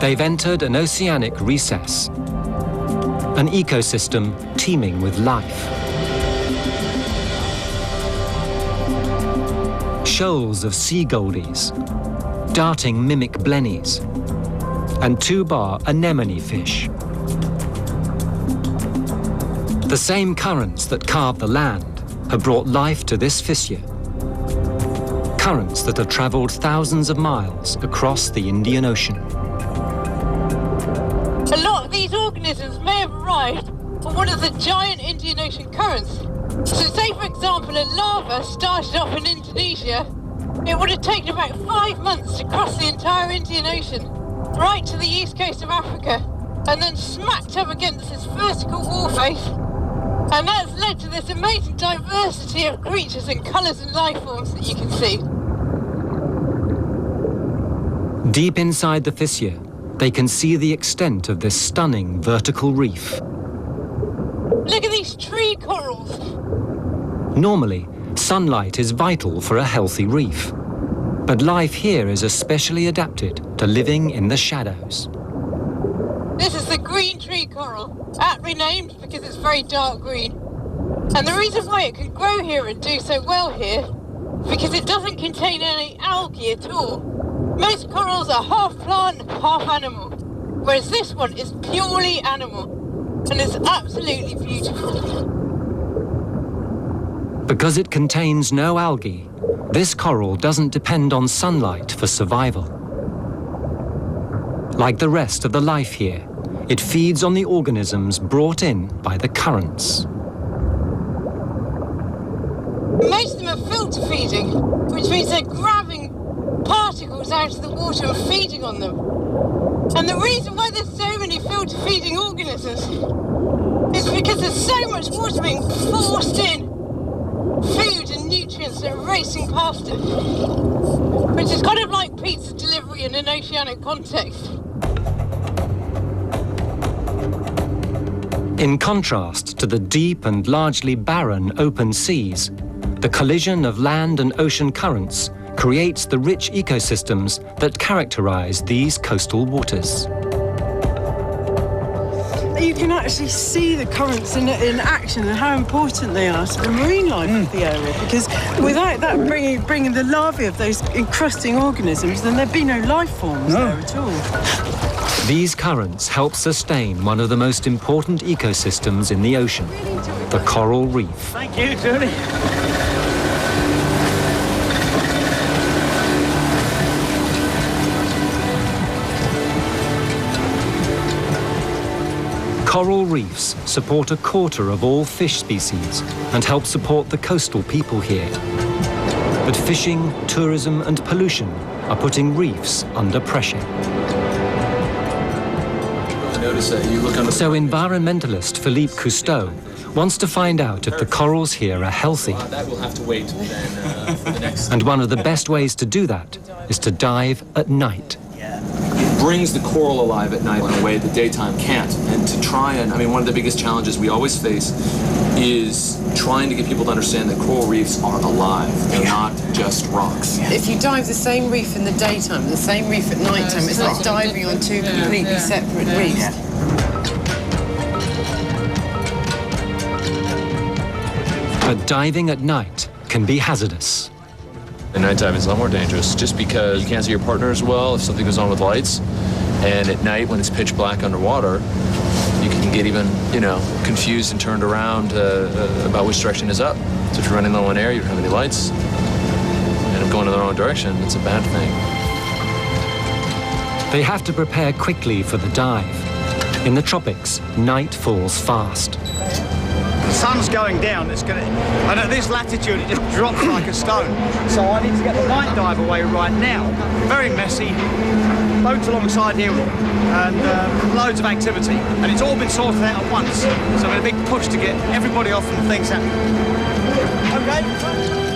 they've entered an oceanic recess, an ecosystem teeming with life. Shoals of sea goldies, darting mimic blennies, and two-bar anemone fish. The same currents that carve the land have brought life to this fissure. Currents that have traveled thousands of miles across the Indian Ocean. A lot of these organisms may have arrived on one of the giant Indian Ocean currents. So say, for example, a lava started off in Indonesia, it would have taken about 5 months to cross the entire Indian Ocean, right to the east coast of Africa, and then smacked up against this vertical wall face. And that's led to this amazing diversity of creatures and colours and life forms that you can see. Deep inside the fissure, they can see the extent of this stunning vertical reef. Look at these tree corals. Normally, sunlight is vital for a healthy reef. But life here is especially adapted to living in the shadows. This is the green tree coral, aptly named because it's very dark green. And the reason why it can grow here and do so well here is because it doesn't contain any algae at all. Most corals are half plant, half animal, whereas this one is purely animal, and it's absolutely beautiful. Because it contains no algae, this coral doesn't depend on sunlight for survival. Like the rest of the life here, it feeds on the organisms brought in by the currents. Most of them are filter feeding, which means they're grabbing particles out of the water and feeding on them. And the reason why there's so many filter feeding organisms is because there's so much water being forced in. Food and nutrients are racing past it, which is kind of like pizza delivery in an oceanic context. In contrast to the deep and largely barren open seas, the collision of land and ocean currents creates the rich ecosystems that characterize these coastal waters. You can actually see the currents in action and how important they are to the marine life of the area, because without that bringing the larvae of those encrusting organisms, then there'd be no life forms there at all. These currents help sustain one of the most important ecosystems in the ocean, the coral reef. Thank you, Tony. Coral reefs support a quarter of all fish species and help support the coastal people here. But fishing, tourism and pollution are putting reefs under pressure. So environmentalist Philippe Cousteau wants to find out if the corals here are healthy. And one of the best ways to do that is to dive at night. It brings the coral alive at night in a way the daytime can't. And to try and, one of the biggest challenges we always face is trying to get people to understand that coral reefs are alive. They're not just rocks. If you dive the same reef in the daytime, the same reef at nighttime, it's like diving on two completely separate reefs. But diving at night can be hazardous. At nighttime it's a lot more dangerous just because you can't see your partner as well if something goes on with lights. And at night when it's pitch black underwater, you can get even, confused and turned around about which direction is up. So if you're running low on air, you don't have any lights, and if going in the wrong direction, it's a bad thing. They have to prepare quickly for the dive. In the tropics, night falls fast. The sun's going down, and at this latitude it just drops like a stone. So I need to get the night dive away right now. Very messy, boats alongside here and loads of activity. And it's all been sorted out at once. So I'm in a big push to get everybody off and things happening. Okay.